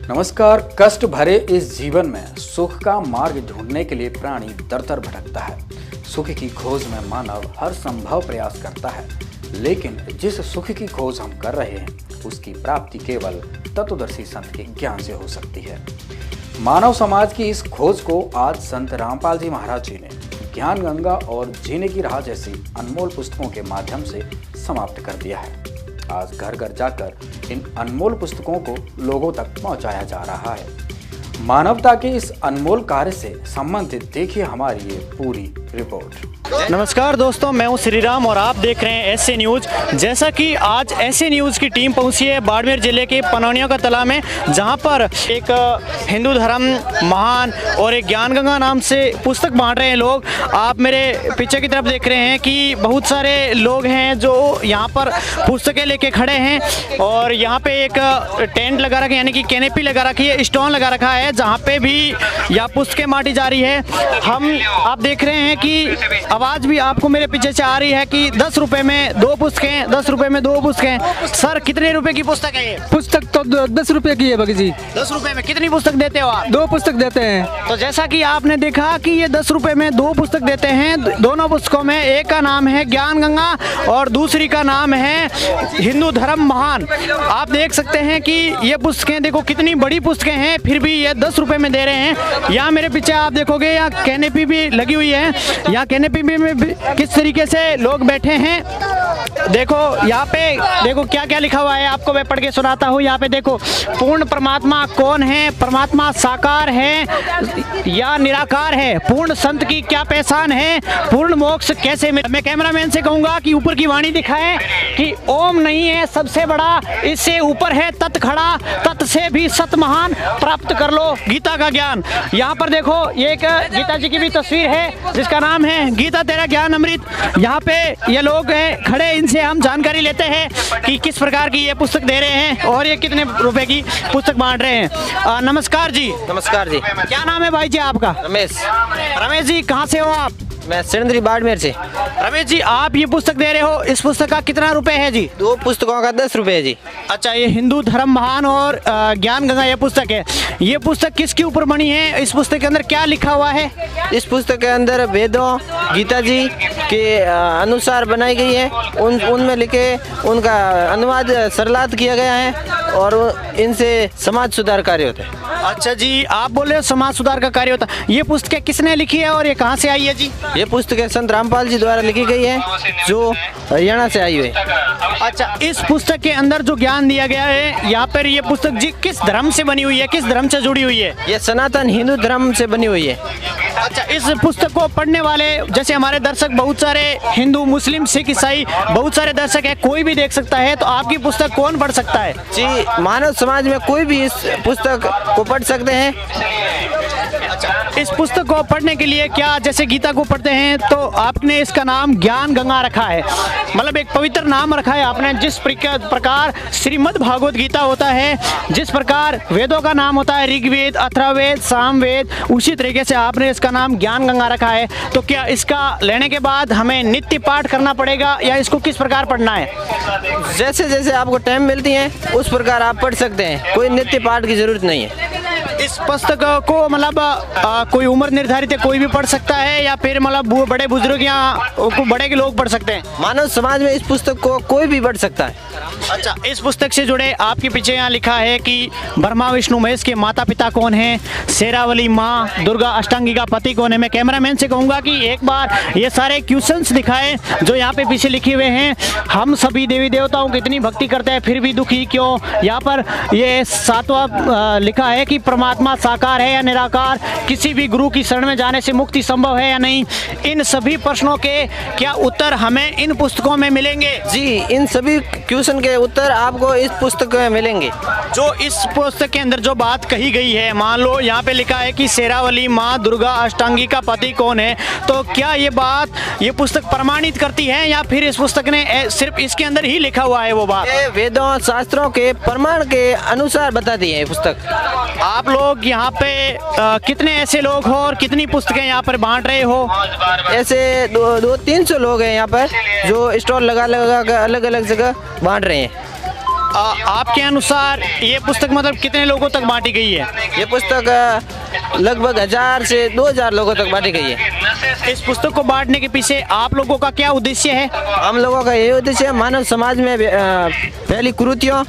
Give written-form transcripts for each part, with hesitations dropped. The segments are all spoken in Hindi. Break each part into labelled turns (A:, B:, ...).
A: नमस्कार। कष्ट भरे इस जीवन में सुख का मार्ग ढूंढने के लिए प्राणी दर दर भटकता है। सुख की खोज में मानव हर संभव प्रयास करता है, लेकिन जिस सुख की खोज हम कर रहे हैं उसकी प्राप्ति केवल तत्वदर्शी संत के ज्ञान से हो सकती है। मानव समाज की इस खोज को आज संत रामपाल जी महाराज जी ने ज्ञान गंगा और जीने की राह जैसी अनमोल पुस्तकों के माध्यम से समाप्त कर दिया है। आज घर घर जाकर इन अनमोल पुस्तकों को लोगों तक पहुंचाया जा रहा है। मानवता के इस अनमोल कार्य से संबंधित देखिए हमारी ये पूरी रिपोर्ट।
B: नमस्कार दोस्तों, मैं हूं श्रीराम और आप देख रहे हैं एसए न्यूज़। जैसा कि आज एसए न्यूज़ की टीम पहुंची है बाड़मेर जिले के पनौनिया का तला में, जहां पर एक हिंदू धर्म महान और एक ज्ञान गंगा नाम से पुस्तक बांट रहे हैं लोग। आप मेरे पीछे की तरफ देख रहे हैं कि बहुत सारे लोग हैं जो यहां पर पुस्तकें लेके खड़े हैं और यहां पे एक टेंट लगा रखा है, यानी कि कैनेपी लगा रखी है, स्टॉल लगा रखा है, जहाँ पे भी यह पुस्तकें बांटी जा रही है। आप देख रहे हैं कि आवाज भी आपको मेरे पीछे से आ रही है कि 10 रुपए में 2 पुस्तकें, 10 रुपए में 2 पुस्तकें। सर, कितने रुपए की पुस्तक है ये?
C: पुस्तक तो 10 रुपए की है भगत जी।
B: 10 रुपए में कितनी पुस्तक देते हो आप?
C: 2 पुस्तक देते हैं।
B: तो जैसा कि आपने देखा कि ये 10 रुपए में 2 पुस्तक देते हैं। दोनों पुस्तकों में एक का नाम है ज्ञान गंगा और दूसरी का नाम है हिंदू धर्म महान। आप देख सकते हैं कि ये पुस्तकें देखो कितनी बड़ी पुस्तकें हैं, फिर भी ये 10 रुपए में दे रहे हैं। यहाँ मेरे पीछे आप देखोगे यहाँ कैनेपी भी लगी हुई है। यहाँ कैनेपी में भी किस तरीके से लोग बैठे हैं, देखो यहाँ पे देखो क्या क्या लिखा हुआ है, आपको मैं पढ़ के सुनाता हूँ। यहाँ पे देखो, पूर्ण परमात्मा कौन है? परमात्मा साकार है या निराकार है? पूर्ण संत की क्या पहचान है? पूर्ण मोक्ष कैसे मिले? मैं कैमरामैन से कहूंगा कि ऊपर की वाणी दिखाए कि ओम नहीं है सबसे बड़ा, इससे ऊपर है तत् खड़ा, तत् से भी सत महान, प्राप्त कर लो गीता का ज्ञान। यहाँ पर देखो ये एक गीता जी की भी तस्वीर है जिसका नाम है गीता तेरा ज्ञान अमृत। यहाँ पे ये लोग हैं खड़े, इनसे हम जानकारी लेते हैं कि किस प्रकार की ये पुस्तक दे रहे हैं और ये कितने रुपए की पुस्तक बांट रहे हैं। नमस्कार जी।
D: नमस्कार जी।
B: क्या नाम है भाई जी आपका?
D: रमेश।
B: रमेश जी, कहाँ से हो आप?
D: मैं सिरंद्री बाड़मेर से।
B: रमेश जी, आप ये पुस्तक दे रहे हो, इस पुस्तक का कितना रुपए है जी?
D: 2 पुस्तकों का 10 रुपए जी।
B: अच्छा, ये हिंदू धर्म महान और ज्ञान गंगा ये पुस्तक है। ये पुस्तक किसके ऊपर बनी है? इस पुस्तक के अंदर क्या लिखा हुआ है?
D: इस पुस्तक के अंदर वेदों, गीता जी के अनुसार बनाई गई है। उनमें लिखे उनका अनुवाद सरलात किया गया है और इनसे समाज सुधार कार्य होता है।
B: अच्छा जी, आप बोल रहे हो समाज सुधार का कार्य होता है। ये पुस्तक किसने लिखी है और ये कहाँ से आई है जी?
D: ये पुस्तक संत रामपाल जी द्वारा लिखी गई है, जो हरियाणा से आई हुई है।
B: अच्छा, इस पुस्तक के अंदर जो ज्ञान दिया गया है, यहाँ पर ये पुस्तक जी किस धर्म से बनी हुई है, किस धर्म से जुड़ी हुई है?
D: ये सनातन हिंदू धर्म से बनी हुई है।
B: अच्छा, इस पुस्तक को पढ़ने वाले जैसे हमारे दर्शक बहुत सारे हिंदू, मुस्लिम, सिख, ईसाई बहुत सारे दर्शक है, कोई भी देख सकता है, तो आपकी पुस्तक कौन पढ़ सकता है?
D: जी, मानव समाज में कोई भी इस पुस्तक को पढ़ सकते हैं।
B: इस पुस्तक को पढ़ने के लिए क्या, जैसे गीता को पढ़ते हैं तो आपने इसका नाम ज्ञान गंगा रखा है, मतलब एक पवित्र नाम रखा है आपने। जिस प्रकार श्रीमद् भागवत गीता होता है, जिस प्रकार वेदों का नाम होता है ऋग्वेद, अथर्ववेद, सामवेद, उसी तरीके से आपने इसका नाम ज्ञान गंगा रखा है। तो क्या इसका लेने के बाद हमें नित्य पाठ करना पड़ेगा या इसको किस प्रकार पढ़ना है?
D: जैसे जैसे आपको टाइम मिलती है उस प्रकार आप पढ़ सकते हैं, कोई नित्य पाठ की जरूरत नहीं है।
B: इस पुस्तक को मतलब कोई उम्र निर्धारित है, कोई भी पढ़ सकता है या फिर मतलब बड़े बुजुर्ग या बड़े के लोग पढ़ सकते हैं?
D: मानव समाज में इस पुस्तक को कोई भी पढ़ सकता है।
B: अच्छा, इस पुस्तक से जुड़े आपके पीछे यहाँ लिखा है कि ब्रह्मा विष्णु महेश के माता पिता कौन हैं, शेरावली माँ, दुर्गा अष्टांगी का पति कौन है। मैं कैमरामैन से कहूँगा कि एक बार ये सारे क्वेश्चंस दिखाएं जो यहाँ पे पीछे लिखे हुए हैं। हम सभी देवी देवताओं की इतनी भक्ति करते हैं फिर भी दुखी क्यों? यहाँ पर ये 7वां लिखा है कि परमात्मा साकार है या निराकार, किसी भी गुरु की शरण में जाने से मुक्ति संभव है या नहीं। इन सभी प्रश्नों के क्या उत्तर हमें इन पुस्तकों में मिलेंगे?
D: जी, इन सभी क्वेश्चन के उत्तर आपको इस पुस्तक में मिलेंगे।
B: जो इस पुस्तक के अंदर जो बात कही गई है, मान लो यहाँ पे लिखा है कि शेरावली माँ दुर्गा अष्टांगी का पति कौन है, तो क्या ये बात ये पुस्तक प्रमाणित करती है या फिर इस पुस्तक ने सिर्फ इसके अंदर ही लिखा हुआ है वो बात?
D: वेदों शास्त्रों के प्रमाण के अनुसार बताती है पुस्तक।
B: आप लोग यहाँ पे कितने ऐसे लोग हो और कितनी पुस्तकें यहाँ पर बांट रहे हो?
D: ऐसे 200-300 लोग हैं यहाँ पर जो स्टॉल लगा कर अलग अलग जगह बांट रहे हैं।
B: आपके अनुसार ये पुस्तक मतलब कितने लोगों तक बांटी गई है?
D: ये पुस्तक लगभग 1000 से 2000 लोगों तक बांटी गई है।
B: इस पुस्तक को बांटने के पीछे आप लोगों का क्या उद्देश्य है?
D: हम लोगों का यही उद्देश्य है मानव समाज में फैली कुरीतियों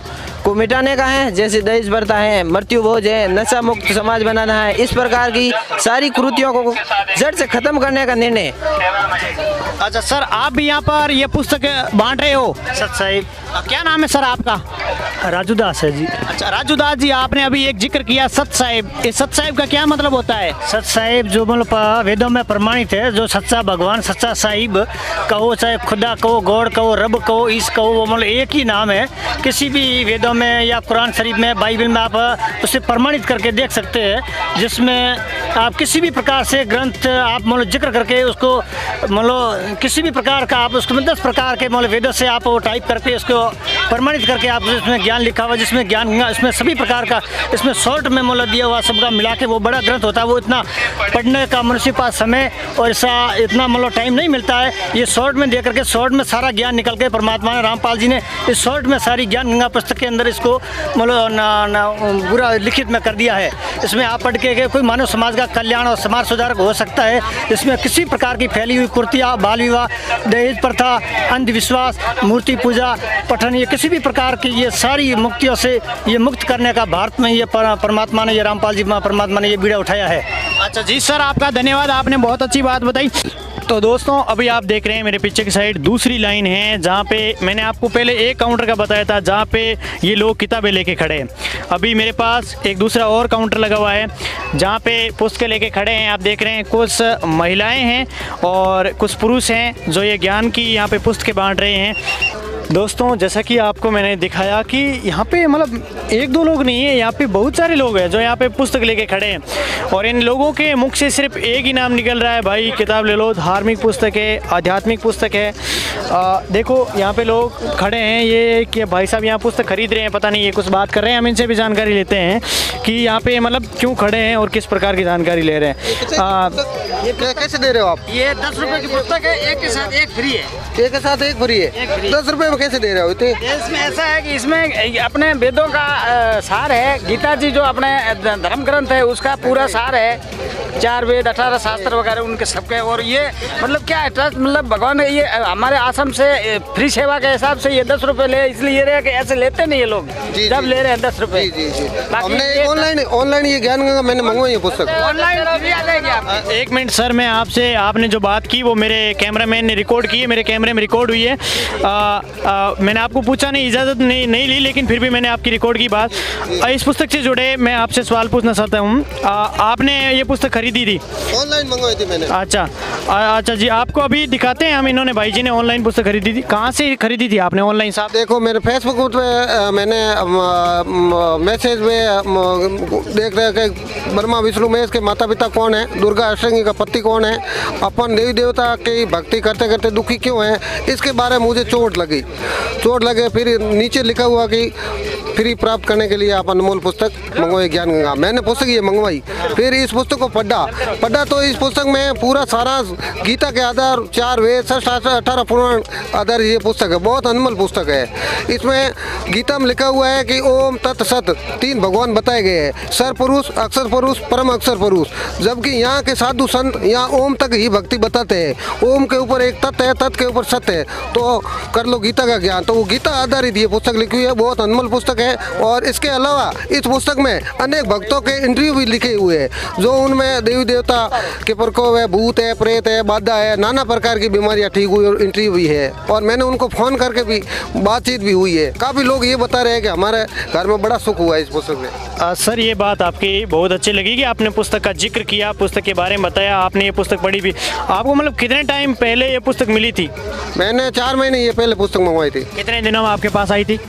D: को मिटाने का है, जैसे दहेज प्रथा है, मृत्यु भोज है, नशा मुक्त समाज बनाना है। इस प्रकार की सारी कुरीतियों को जड़ से खत्म करने का निर्णय।
B: अच्छा सर, आप भी यहाँ पर ये पुस्तक बांट रहे हो?
E: सत साहिब।
B: क्या नाम है सर आपका?
E: राजू दास है जी।
B: अच्छा राजू दास जी, आपने अभी एक जिक्र किया सत साहिब। इस सत साहिब का क्या मतलब होता है?
E: सत साहिब जो मतलब वेदों में प्रमाणित है, जो सच्चा भगवान, सच्चा साहिब कहो, चाहे खुदा कहो, गॉड कहो, रब कहो, ईश कहो, वो मतलब एक ही नाम है। किसी भी वेदों में या कुरान शरीफ में, बाइबल में आप उसे प्रमाणित करके देख सकते हैं, जिसमें आप किसी भी प्रकार से ग्रंथ आप मतलब जिक्र करके उसको मतलब किसी भी प्रकार का आप उसको 10 प्रकार के मतलब वेदों से आप वो टाइप करके उसको प्रमाणित करके आप इसमें ज्ञान लिखा हुआ, जिसमें ज्ञान इसमें सभी प्रकार का इसमें शॉर्ट में मतलब दिया हुआ सबका मिला के वो बड़ा ग्रंथ होता है। वो इतना पढ़ने का मनुष्य के पास समय और ऐसा इतना मतलब टाइम नहीं मिलता है। ये शॉर्ट में दे करके शॉर्ट में सारा ज्ञान निकल के परमात्मा ने, रामपाल जी ने इस शॉर्ट में सारी ज्ञान गंगा पुस्तक के अंदर इसको मतलब पूरा लिखित में कर दिया है। इसमें आप पढ़ के कोई मानव समाज का कल्याण और समाज सुधारक हो सकता है। इसमें किसी प्रकार की फैली हुई कुरीतियाँ, बाल विवाह, दहेज प्रथा, अंधविश्वास, मूर्ति पूजा, पठन, ये किसी भी प्रकार की ये सारी मुक्तियों से ये मुक्त करने का भारत में ये परमात्मा ने, ये रामपाल जी परमात्मा ने ये बीड़ा उठाया है।
B: अच्छा जी सर, आपका धन्यवाद, आपने बहुत अच्छी बात बताई। तो दोस्तों अभी आप देख रहे हैं मेरे पीछे की साइड दूसरी लाइन है, जहाँ पे मैंने आपको पहले एक काउंटर का बताया था जहाँ पे ये लोग किताबें लेके खड़े हैं। अभी मेरे पास एक दूसरा और काउंटर लगा हुआ है जहाँ पे पुस्तकें लेके खड़े हैं। आप देख रहे हैं कुछ महिलाएं हैं और कुछ पुरुष हैं जो ये ज्ञान की यहाँ पे पुस्तकें बांट रहे हैं। दोस्तों जैसा कि आपको मैंने दिखाया कि यहाँ पे मतलब एक दो लोग नहीं है, यहाँ पे बहुत सारे लोग हैं जो यहाँ पे पुस्तक लेके खड़े हैं और इन लोगों के मुख से सिर्फ एक ही नाम निकल रहा है, भाई किताब ले लो। धार्मिक पुस्तक है, आध्यात्मिक पुस्तक है। देखो यहाँ पे लोग खड़े हैं, ये कि भाई साहब यहाँ पुस्तक खरीद रहे हैं, पता नहीं ये कुछ बात कर रहे हैं। हम इनसे भी जानकारी लेते हैं कि यहाँ पे मतलब क्यों खड़े हैं और किस प्रकार की जानकारी ले रहे हैं।
C: ये कैसे दे रहे हो आप?
B: ये 10 रुपये की पुस्तक है, एक के साथ एक फ्री है।
C: एक के साथ एक फ्री है? 10 रुपए में कैसे दे रहे हो इतने?
B: इसमें ऐसा है कि इसमें अपने वेदों का सार है। गीता जी जो अपने धर्म ग्रंथ है उसका पूरा सार है। 4 वेद, 18 शास्त्र वगैरह उनके सबके। और ये मतलब क्या है, ट्रस्ट मतलब भगवान ने ये हमारे आश्रम से फ्री सेवा के हिसाब से ये 10 रुपये ले, इसलिए ये रहे कि ऐसे लेते नहीं ये लोग, जब ले रहे हैं 10 रुपये।
C: हमने ऑनलाइन ये ज्ञान गंगा मैंने मंगवाई है पुस्तक
B: ऑनलाइन भी आ जाएगी आप। एक मिनट सर, मैं आपसे, आपने जो बात की वो मेरे कैमरामैन ने रिकॉर्ड की है, मेरे कैमरे में रिकॉर्ड हुई है। मैंने आपको पूछा नहीं, इजाज़त नहीं ली, लेकिन फिर भी मैंने आपकी रिकॉर्ड की बात। इस पुस्तक से जुड़े मैं आपसे सवाल पूछना चाहता हूँ। आपने ये पुस्तक खरीदी थी?
C: ऑनलाइन मंगवाई थी मैंने।
B: अच्छा जी, आपको अभी दिखाते हैं हम। इन्होंने भाई जी ने ऑनलाइन पुस्तक खरीदी थी। कहाँ से खरीदी थी आपने ऑनलाइन साहब?
C: देखो मेरे फेसबुक पे मैंने मैसेज में देख रहे कि ब्रह्मा विष्णु महेश के माता पिता कौन है, दुर्गा अष्टमी का पति कौन है, अपन देवी देवता की भक्ति करते करते दुखी क्यों है, इसके बारे में मुझे चोट लगे। फिर नीचे लिखा हुआ कि फ्री प्राप्त करने के लिए आप अनमोल पुस्तक मंगवाई ज्ञान गंगा। मैंने पुस्तक ये मंगवाई, फिर इस पुस्तक को पढ़ा तो इस पुस्तक में पूरा सारा गीता के आधार, 4 वेद, 18 पुराण आधार ये पुस्तक है। बहुत अनमोल पुस्तक है। इसमें गीता में लिखा हुआ है कि ओम तत् सत 3 भगवान बताए गए हैं, सर पुरुष, अक्षर पुरुष, परम अक्षर पुरुष। जबकि यहाँ के साधु संत यहाँ ओम तक ही भक्ति बताते हैं। ओम के ऊपर एक तत्व है, तत्व के ऊपर सत्य है, तो कर लो गीता का ज्ञान। तो वो गीता आधारित ये पुस्तक लिखी हुई है, बहुत अनमोल पुस्तक है। और इसके अलावा इस पुस्तक में अनेक भक्तों के इंटरव्यू भी लिखे हुए हैं, जो उनमें देवी देवता के प्रकोप है, भूत है, प्रेत है, बाधा है, नाना प्रकार की बीमारियां ठीक हुई और इंटरव्यू भी है। और मैंने उनको फ़ोन करके भी बातचीत भी हुई है। काफ़ी लोग ये बता रहे हैं कि हमारे घर में बड़ा सुख हुआ है इस पुस्तक में।
E: सर ये बात आपकी बहुत अच्छी लगी कि आपने पुस्तक का जिक्र किया, पुस्तक के बारे में बताया, आपने ये पुस्तक पढ़ी भी। आपको मतलब कितने टाइम पहले ये पुस्तक मिली थी?
C: मैंने 4 महीने ये पहले पुस्तक मंगवाई थी।
E: कितने दिनों में आपके पास आई थी?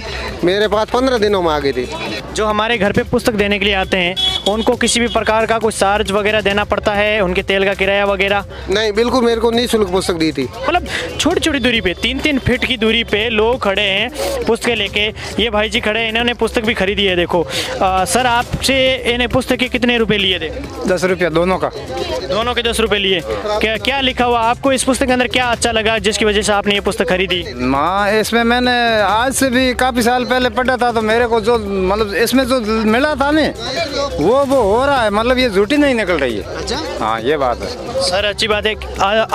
C: मेरे पास 15 दिन महीनों में आ गई थी।
B: जो हमारे घर पे पुस्तक देने के लिए आते हैं उनको किसी भी प्रकार का कुछ चार्ज वगैरह देना पड़ता है, उनके तेल का किराया वगैरह?
C: नहीं, बिल्कुल मेरे को निःशुल्क पुस्तक दी थी।
B: मतलब छोटी छोटी दूरी पे 3-3 फीट की दूरी पे लोग खड़े हैं पुस्तकें लेके। ये भाई जी खड़े हैं, इन्होंने पुस्तक भी खरीदी है। देखो सर, आपसे इन्हें पुस्तक के कितने रुपए लिए थे?
F: 10 रुपया दोनों का।
B: दोनों के 10 रुपए लिए। क्या लिखा हुआ आपको इस पुस्तक के अंदर, क्या अच्छा लगा जिसकी वजह से आपने ये पुस्तक खरीदी?
F: माँ, इसमें मैंने आज से भी काफ़ी साल पहले पढ़ा था, तो मेरे को जो मतलब इसमें जो मिला था ना वो हो रहा है, मतलब ये झूठी नहीं निकल रही है।
B: अच्छा,
F: हाँ, ये बात है
B: सर। अच्छी बात है।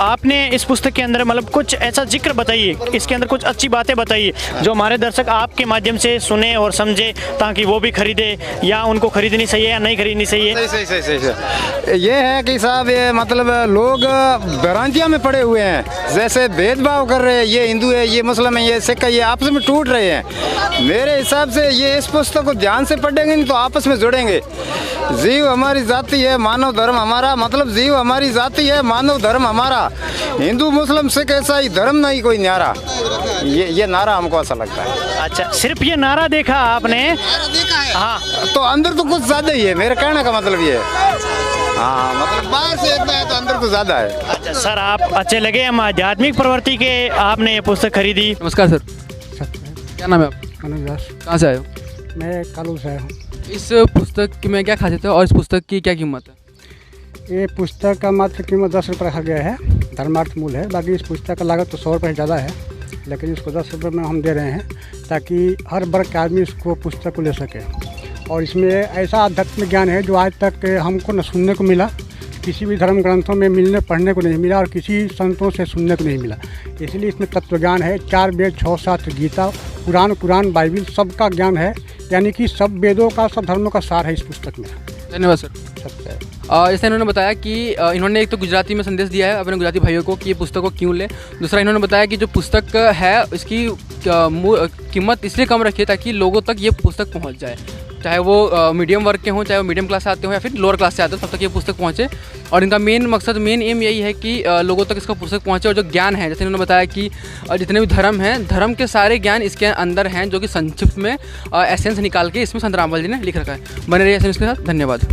B: आपने इस पुस्तक के अंदर मतलब कुछ ऐसा जिक्र बताइए, इसके अंदर कुछ अच्छी बातें बताइए जो हमारे दर्शक आपके माध्यम से सुने और समझे, ताकि वो भी खरीदे, या उनको खरीदनी चाहिए या नहीं खरीदनी चाहिए।
F: सही। ये है कि साहब, ये मतलब लोग भ्रांतियों में पड़े हुए हैं, जैसे भेदभाव कर रहे हैं, ये हिंदू है, ये मुस्लिम है, ये सिख है, ये आपस में टूट रहे हैं। मेरे हिसाब से ये इस पुस्तक को ध्यान से पढ़ेंगे नहीं तो आपस में जुड़ेंगे। जीव हमारी जाति है, मानव धर्म हमारा, मतलब जीव हमारी जाति है, मानव धर्म हमारा। हिंदू मुस्लिम सिख ऐसा ही धर्म नहीं कोई न्यारा। ये नारा हमको ऐसा लगता है।
B: अच्छा, सिर्फ ये नारा देखा आपने?
F: हाँ, तो अंदर तो कुछ ज्यादा ही है, मेरे कहने का मतलब ये है। हाँ, मतलब बाहर से इतना है तो अंदर तो ज्यादा है।
B: अच्छा सर, आप अच्छे लगे हम आध्यात्मिक प्रवृत्ति के, आपने ये पुस्तक खरीदी।
G: नमस्कार सर, क्या नाम है आपका?
H: अनुज दास।
G: कहाँ से आए हो?
H: मैं कालू से आया हूँ।
G: इस पुस्तक की में क्या खासियत है और इस पुस्तक की क्या कीमत है?
H: ये पुस्तक का मात्र कीमत 10 रुपये रखा गया है, धर्मार्थ मूल है। बाकी इस पुस्तक का लागत तो 100 रुपये ज़्यादा है, लेकिन इसको 10 रुपये में हम दे रहे हैं ताकि हर वर्ग के आदमी इसको पुस्तक को ले सके। और इसमें ऐसा आध्यात्मिक ज्ञान है जो आज तक हमको न सुनने को मिला, किसी भी धर्म ग्रंथों में मिलने पढ़ने को नहीं मिला और किसी संतों से सुनने को नहीं मिला। इसलिए इसमें तत्व ज्ञान है, 4 वेद, 6 शास्त्र, गीता, कुरान, बाइबिल, सबका ज्ञान है। यानी कि सब वेदों का, सब धर्मों का सार है इस पुस्तक में।
G: धन्यवाद सर। जैसे इन्होंने बताया कि इन्होंने एक तो गुजराती में संदेश दिया है अपने गुजराती भाइयों को कि ये पुस्तक को क्यों लें। दूसरा, इन्होंने बताया कि जो पुस्तक है इसकी कीमत इसलिए कम रखी है ताकि लोगों तक ये पुस्तक पहुंच जाए, चाहे वो मीडियम वर्ग के हों, चाहे वो मीडियम क्लास से आते हो या फिर लोअर क्लास से आते हो, तब तक ये पुस्तक पहुँचे। और इनका मेन मकसद, मेन एम यही है कि लोगों तक इसका पुस्तक पहुँचे। और जो ज्ञान है, जैसे इन्होंने बताया कि जितने भी धर्म हैं, धर्म के सारे ज्ञान इसके अंदर हैं, जो कि संक्षिप्त में एसेंस निकाल के इसमें संत रामपाल जी ने लिख रखा है। बने रहिए एसेंस के साथ। धन्यवाद।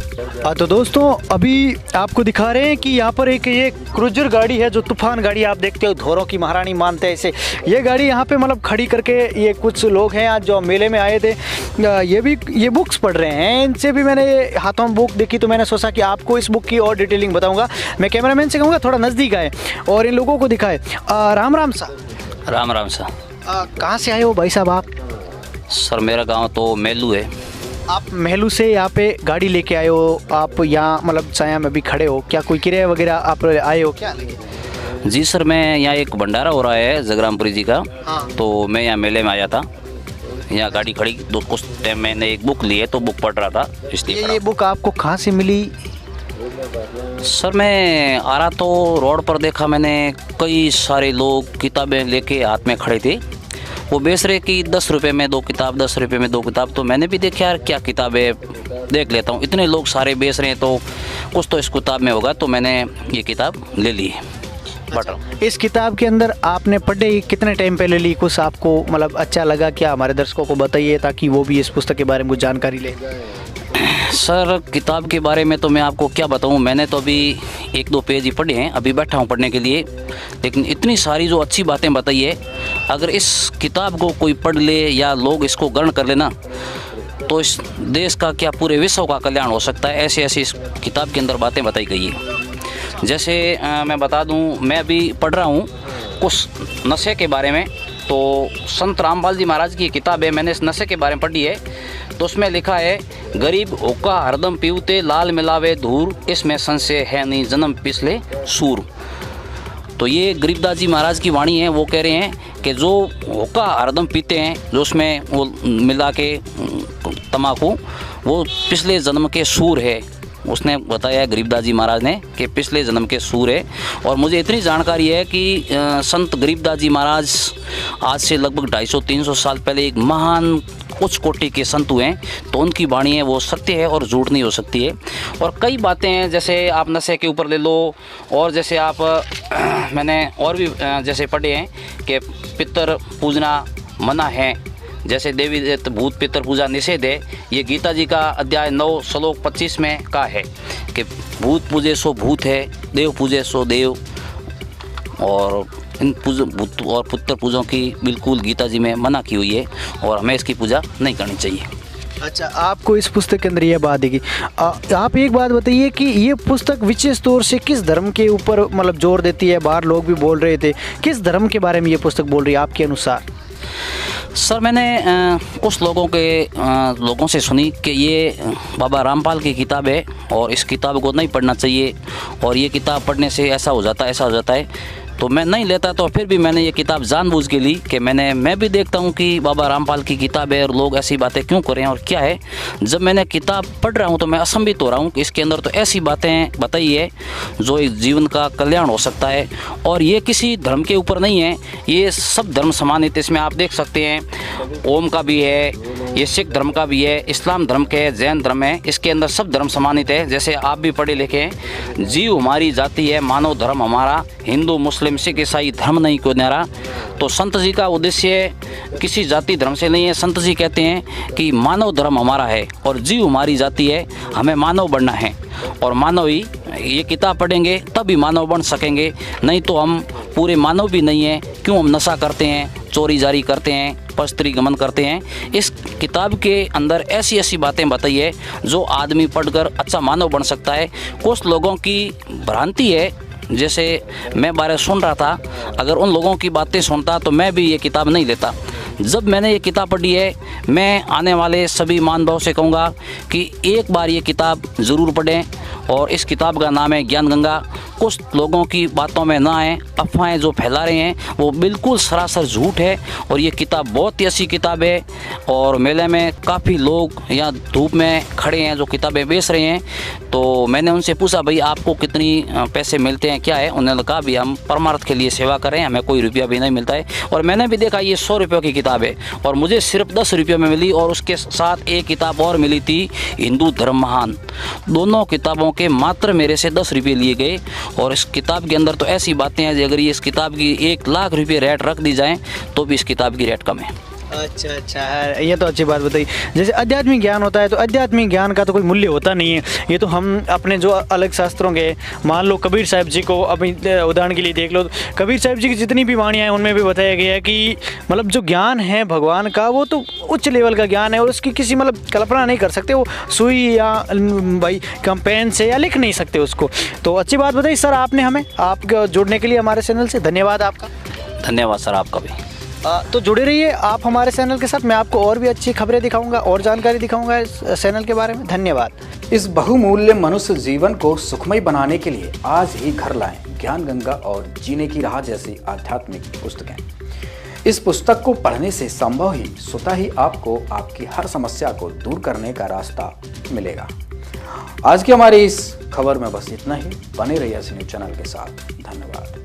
B: तो दोस्तों, अभी आपको दिखा रहे हैं कि यहाँ पर एक ये क्रूजर गाड़ी है, जो तूफान गाड़ी आप देखते हो, धोरों की महारानी मानते हैं इसे। ये गाड़ी यहाँ पे मतलब खड़ी करके ये कुछ लोग हैं आज जो मेले में आए थे, ये बुक्स पढ़ रहे हैं। इनसे भी मैंने हाथों में बुक देखी तो मैंने सोचा कि आपको इस बुक की और डिटेलिंग बताऊंगा। मैं कैमरामैन से कहूँगा थोड़ा नज़दीक आए और इन लोगों को दिखाए। राम राम सा।
I: राम राम सा।
B: कहाँ से आए हो भाई साहब आप?
I: सर, मेरा गांव तो मेलू है।
B: आप मेलू से यहाँ पे गाड़ी लेके आए हो, आप यहाँ मतलब छाया में भी खड़े हो, क्या कोई किराया वगैरह आप आए हो क्या?
I: जी सर, मैं यहाँ एक भंडारा हो रहा है जगरामपुरी जी का।
B: हाँ।
I: तो मैं यहाँ मेले में आया था, यहाँ गाड़ी खड़ी, तो कुछ टाइम मैंने एक बुक ली है तो बुक पढ़ रहा था, इसलिए
B: ये बुक आपको कहाँ से मिली?
I: सर, मैं आ रहा तो रोड पर देखा मैंने कई सारे लोग किताबें लेके हाथ में खड़े थे। वो बेच रहे कि 10 रुपये में 2 किताब, 10 रुपये में 2 किताब। तो मैंने भी देखा यार क्या किताबें, देख लेता हूँ, इतने लोग सारे बेच रहे हैं तो कुछ तो इस किताब में होगा, तो मैंने ये किताब ले ली है।
B: इस किताब के अंदर आपने पढ़े कितने टाइम पहले ली? कुछ आपको मतलब अच्छा लगा क्या? हमारे दर्शकों को बताइए ताकि वो भी इस पुस्तक के बारे में कुछ जानकारी ले।
I: सर, किताब के बारे में तो मैं आपको क्या बताऊं, मैंने तो अभी 1-2 पेज ही पढ़े हैं, अभी बैठा हूं पढ़ने के लिए। लेकिन इतनी सारी जो अच्छी बातें बताई है, अगर इस किताब को कोई पढ़ ले या लोग इसको ग्रहण कर लेना तो इस देश का क्या पूरे विश्व का कल्याण हो सकता है। ऐसे ऐसे इस किताब के अंदर बातें बताई गई है। जैसे मैं बता दूं, मैं अभी पढ़ रहा हूं कुछ नशे के बारे में। तो संत रामपाल जी महाराज की किताब है, मैंने इस नशे के बारे में पढ़ी है। तो उसमें लिखा है, गरीब होका हरदम पीवते, लाल मिलावे धूर, इसमें संशय है नहीं जन्म पिछले सूर। तो ये गरीबदास जी महाराज की वाणी है। वो कह रहे हैं कि जो होका हरदम पीते हैं, जो उसमें वो मिला के तम्बाकू, वो पिछले जन्म के सूर है। उसने बताया गरीबदास जी महाराज ने कि पिछले जन्म के सूर है। और मुझे इतनी जानकारी है कि संत गरीबदास जी महाराज आज से लगभग 250-300 साल पहले एक महान उच्च कोटि के संत हुए हैं। तो उनकी वाणी है वो सत्य है और झूठ नहीं हो सकती है। और कई बातें हैं, जैसे आप नशे के ऊपर ले लो, और जैसे आप मैंने और भी जैसे पढ़े हैं कि पितर पूजना मना है, जैसे देवी देवता भूत पितर पूजा निषेध है, ये गीता जी का अध्याय 9 श्लोक 25 में का है कि भूत पूजे सो भूत है, देव पूजे सो देव, और इन भूत और पुत्र पूजों की बिल्कुल गीता जी में मना की हुई है और हमें इसकी पूजा नहीं करनी चाहिए।
B: अच्छा, आपको इस पुस्तक के अंदर यह बात है कि आप एक बात बताइए कि ये पुस्तक विशेष तौर से किस धर्म के ऊपर मतलब जोर देती है? बाहर लोग भी बोल रहे थे, किस धर्म के बारे में ये पुस्तक बोल रही है आपके अनुसार?
I: सर, मैंने कुछ लोगों से सुनी कि ये बाबा रामपाल की किताब है और इस किताब को नहीं पढ़ना चाहिए और ये किताब पढ़ने से ऐसा हो जाता है, तो मैं नहीं लेता। तो फिर भी मैंने ये किताब जानबूझ के ली कि मैं भी देखता हूँ कि बाबा रामपाल की किताब है और लोग ऐसी बातें क्यों कर रहे हैं और क्या है। जब मैंने किताब पढ़ रहा हूँ तो मैं असंभित हो रहा हूँ कि इसके अंदर तो ऐसी बातें बताई है जो एक जीवन का कल्याण हो सकता है, और ये किसी धर्म के ऊपर नहीं है, ये सब धर्म सम्मानित। इसमें आप देख सकते हैं ओम का भी है, ये सिख धर्म का भी है, इस्लाम धर्म के है, जैन धर्म है, इसके अंदर सब धर्म सम्मानित है। जैसे आप भी पढ़े लिखे हैं, जीव हमारी जाति है, मानव धर्म हमारा, हिंदू मुस्लिम सिख ईसाई धर्म नहीं को न्यारा। तो संत जी का उद्देश्य किसी जाति धर्म से नहीं है। संत जी कहते हैं कि मानव धर्म हमारा है और जीव हमारी जाति है, हमें मानव बनना है और मानव ही ये किताब पढ़ेंगे तभी मानव बन सकेंगे, नहीं तो हम पूरे मानव भी नहीं हैं। क्यों हम नशा करते हैं, चोरी जारी करते हैं, परस्त्री गमन करते हैं। इस किताब के अंदर ऐसी ऐसी बातें बताई है जो आदमी पढ़कर अच्छा मानव बन सकता है। कुछ लोगों की भ्रांति है, जैसे मैं बारे सुन रहा था, अगर उन लोगों की बातें सुनता तो मैं भी ये किताब नहीं लेता। जब मैंने ये किताब पढ़ी है, मैं आने वाले सभी मान भाव से कहूँगा कि एक बार ये किताब ज़रूर पढ़ें। और इस किताब का नाम है ज्ञान गंगा। कुछ लोगों की बातों में ना आए, अफवाहें जो फैला रहे हैं वो बिल्कुल सरासर झूठ है। और ये किताब बहुत ही अच्छी किताब है और मेले में काफ़ी लोग यहाँ धूप में खड़े हैं जो किताबें बेच रहे हैं। तो मैंने उनसे पूछा, भाई आपको कितनी पैसे मिलते हैं, क्या है? उन्होंने कहा भी हम परमार्थ के लिए सेवा करें, हमें कोई रुपया भी नहीं मिलता है। और मैंने भी देखा ये 100 रुपये की किताब है और मुझे सिर्फ 10 रुपये में मिली, और उसके साथ एक किताब और मिली थी, हिंदू धर्म महान। दोनों किताबों के मात्र मेरे से 10 रुपये लिए गए। और इस किताब के अंदर तो ऐसी बातें हैं, अगर ये इस किताब की 1 लाख रुपये रेट रख दी जाए तो भी इस किताब की रेट कम है।
B: अच्छा, ये तो अच्छी बात बताई। जैसे आध्यात्मिक ज्ञान होता है तो आध्यात्मिक ज्ञान का तो कोई मूल्य होता नहीं है। ये तो हम अपने जो अलग शास्त्रों के, मान लो कबीर साहब जी को अभी उदाहरण के लिए देख लो, कबीर साहब जी की जितनी भी वाणियाँ हैं उनमें भी बताया गया है कि मतलब जो ज्ञान है भगवान का वो तो उच्च लेवल का ज्ञान है और उसकी किसी मतलब कल्पना नहीं कर सकते, वो सुई या भाई कंपेन से या लिख नहीं सकते उसको। तो अच्छी बात बताई सर आपने हमें, आप जुड़ने के लिए हमारे चैनल से धन्यवाद आपका।
I: धन्यवाद सर आपका भी।
B: तो जुड़े रहिए आप हमारे चैनल के साथ, मैं आपको और भी अच्छी खबरें दिखाऊंगा और जानकारी दिखाऊंगा इस चैनल के बारे में। धन्यवाद।
A: इस बहुमूल्य मनुष्य जीवन को सुखमय बनाने के लिए आज ही घर लाएं ज्ञान गंगा और जीने की राह जैसी आध्यात्मिक पुस्तकें। इस पुस्तक को पढ़ने से संभव ही स्वतः ही आपको आपकी हर समस्या को दूर करने का रास्ता मिलेगा। आज की हमारी इस खबर में बस इतना ही। बने रहिए न्यूज़ चैनल के साथ। धन्यवाद।